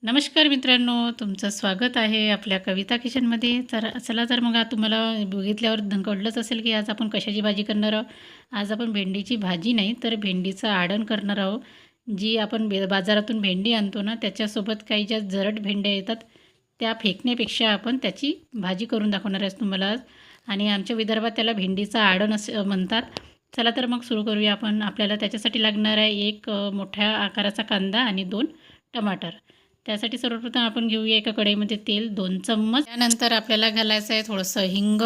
नमस्कार मित्रांनो, तुमचं स्वागत आहे आपल्या कविता किचनमध्ये. तर चला तर मग आज तुम्हाला बघितल्यावर कळलंच असेल की आज आपण कशाची भाजी करणार आहोत. आज आपण भेंडीची भाजी नाही तर भेंडीचं आडण करणार आहोत. जी आपण बाजारातून भेंडी आणतो ना, त्याच्यासोबत काही ज्या जरड भेंड्या येतात त्या फेकण्यापेक्षा आपण त्याची भाजी करून दाखवणार आहे तुम्हाला आज. आणि आमच्या विदर्भात त्याला भेंडीचं आडण असं म्हणतात. चला तर मग सुरू करूया आपण. आपल्याला त्याच्यासाठी लागणार आहे एक मोठ्या आकाराचा कांदा आणि 2 टमाटर. त्यासाठी सर्वप्रथम आपण घेऊया एका कढईमध्ये तेल 2 चम्मच. त्यानंतर आपल्याला घालायचं आहे थोडंसं हिंग,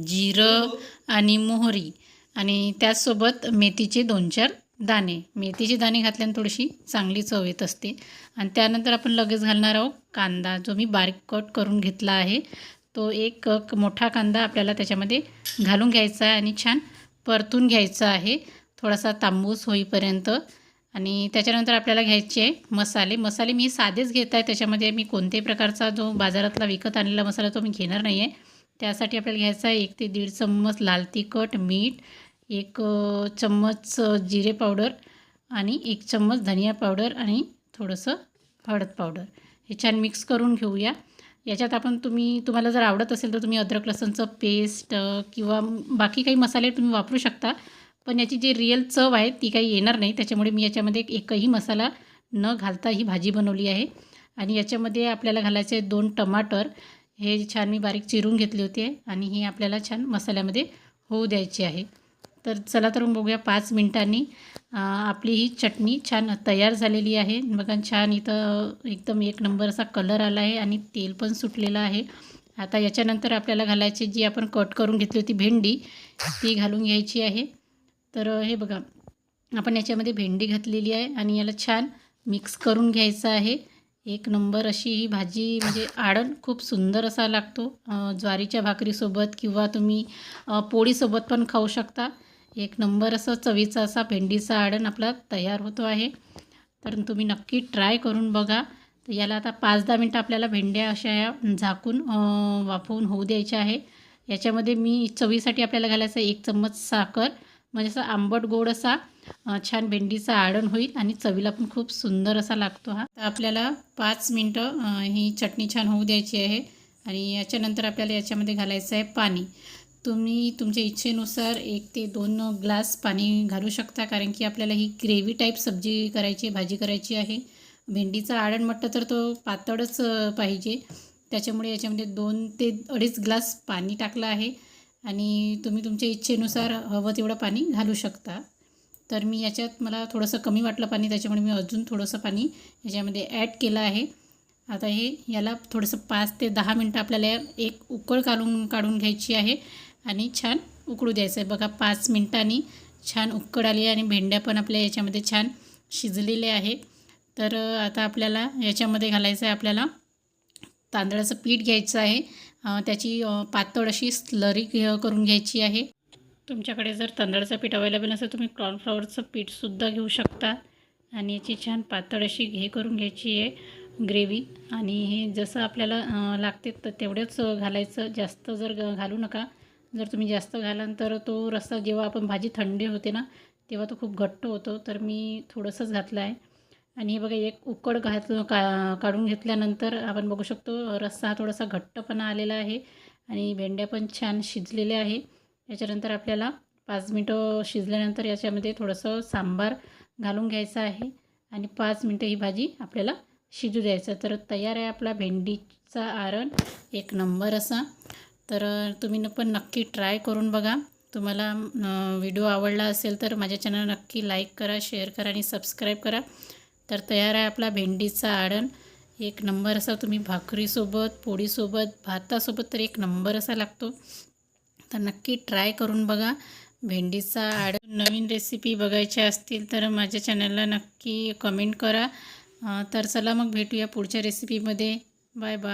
जिरं आणि मोहरी आणि त्याचसोबत मेथीचे 2-4 दाणे. मेथीचे दाणे घातल्याने थोडीशी चांगली चव येत असते. आणि त्यानंतर आपण लगेच घालणार आहोत कांदा, जो मी बारीक कट करून घेतला आहे. तो एक मोठा कांदा आपल्याला त्याच्यामध्ये घालून घ्यायचा आहे आणि छान परतून घ्यायचा आहे थोडासा तांबूस होईपर्यंत. आणि त्याच्यानंतर आपल्याला घ्यायचे आहे मसाले मी साधेच घेत आहे. त्याच्यामध्ये मी कोणत्याही प्रकारचा जो बाजारातला विकत आणलेला मसाला तो मी घेणार नाही आहे. त्यासाठी आपल्याला घ्यायचा आहे 1 ते 1.5 चम्मच लाल तिखट, मीठ, 1 चम्मच जिरे पावडर आणि 1 चम्मच धनिया पावडर आणि थोडंसं हळद पावडर. हे छान मिक्स करून घेऊया. याच्यात आपण तुम्हाला जर आवडत असेल तर तुम्ही अद्रक लसूणचं पेस्ट किंवा बाकी काही मसाले तुम्ही वापरू शकता. पण याची जी रिअल चव आहे ती काही येणार नाही. त्याच्यामुळे मी याच्यामध्ये एकही मसाला न घालता ही भाजी बनवली आहे. आणि याच्यामध्ये आपल्याला घालायचे आहे 2 टमाटर. हे छान मी बारीक चिरून घेतले होते आणि हे आपल्याला छान मसाल्यामध्ये होऊ द्यायचे आहे. तर चला तर मग बघूया 5 मिनिटांनी आपली ही चटणी छान तयार झालेली आहे. बघा छान इथं एकदम एक नंबर असा कलर आला आहे आणि तेल पण सुटलेलं आहे. आता याच्यानंतर आपल्याला घालायची जी आपण कट करून घेतली होती भेंडी ती घालून घ्यायची आहे. तर हे बघा आपण याच्यामध्ये भेंडी घातलेली आहे आणि याला छान मिक्स करून घ्यायचं आहे. एक नंबर अशी ही भाजी म्हणजे आडण खूप सुंदर असा लागतो. ज्वारीच्या भाकरीसोबत किंवा तुम्ही पोळीसोबत पण खाऊ शकता. एक नंबर असं चवीचा असा भेंडीचा आडण आपला तयार होतो आहे. तर तुम्ही नक्की ट्राय करून बघा. तर याला आता 5-10 मिनटं आपल्याला भेंड्या अशा या झाकून वाफवून होऊ द्यायच्या आहे. याच्यामध्ये मी चवीसाठी आपल्याला घालायचं 1 चम्मच साखर, म्हणजे असा आंबट गोड असा छान भेंडीचा आडण होईल आणि चवीला पण खूप सुंदर असा लागतो हा. तर आपल्याला 5 मिनटं ही चटणी छान होऊ द्यायची आहे. आणि याच्यानंतर आपल्याला याच्यामध्ये घालायचं आहे पाणी. तुम्ही तुमच्या इच्छेनुसार 1 ते 2 ग्लास पाणी घालू शकता, कारण की आपल्याला ही ग्रेव्ही टाईप सब्जी करायची, भाजी करायची आहे. भेंडीचा आडण म्हटलं तर तो पातळच पाहिजे. त्याच्यामुळे याच्यामध्ये 2 ते 2.5 ग्लास पाणी टाकलं आहे आणि तुम्ही तुमच्या इच्छेनुसार हवं तेवढं पाणी घालू शकता. तर मी याच्यात मला थोडंसं कमी वाटलं पाणी, त्याच्यामुळे मी अजून थोडंसं पाणी याच्यामध्ये ॲड केलं आहे. आता याला थोडंसं 5 ते 10 मिनटं आपल्याला एक उकळ काढून घ्यायची आहे आणि छान उकळू द्यायचं आहे. बघा 5 मिनटांनी छान उकळ आली आणि भेंड्या पण आपल्या याच्यामध्ये छान शिजलेल्या आहे. तर आता आपल्याला याच्यामध्ये घालायचं आहे आपल्याला तांदळाचं पीठ घ्यायचं आहे. त्याची पातळ अशी स्लरी करून घ्यायची आहे. तुमच्याकडे जर तांदळाचं पीठ अवेलेबल नसेल तुम्ही कॉर्नफ्लॉवरचं पीठसुद्धा घेऊ शकता. आणि याची छान पातळ अशी करून घ्यायची आहे ग्रेव्ही. आणि हे जसं आपल्याला लागते तर तेवढंच घालायचं, जास्त जर घालू नका. जर तुम्ही जास्त घालाल तर तो रस्सा जेव्हा आपण भाजी थंडी होते ना तेव्हा तो खूप घट्ट होतो. तर मी थोडंसंच घातलं आहे. आणि हे बघा एक उकड काढून घेतल्यानंतर आपण बघू शकतो रस्सा हा थोडासा घट्टपणा आलेला आहे आणि भेंड्या पण छान शिजलेल्या आहे. याच्यानंतर आपल्याला 5 मिनटं शिजल्यानंतर याच्यामध्ये थोडंसं सांबार घालून घ्यायचं आहे आणि 5 मिनटं ही भाजी आपल्याला शिजू द्यायचं. तर तयार आहे आपला भेंडीचा आरण एक नंबर असा. तर तुम्ही पण नक्की ट्राय करून बघा. तुम्हाला व्हिडिओ आवडला असेल तर माझ्या चॅनल नक्की लाईक करा, शेअर करा आणि सबस्क्राईब करा. तर तयार आहे आपला भेंडीचा आडण एक नंबर असा. तुम्ही भाकरीसोबत, पोळीसोबत, भातासोबत तर एक नंबर असा लागतो. तर नक्की ट्राय करून बघा भेंडीचा आडण. नवीन रेसिपी बघायच्या असतील तर माझ्या चॅनलला नक्की कमेंट करा. तर चला मग भेटूया पुढच्या रेसिपीमध्ये. Bye bye.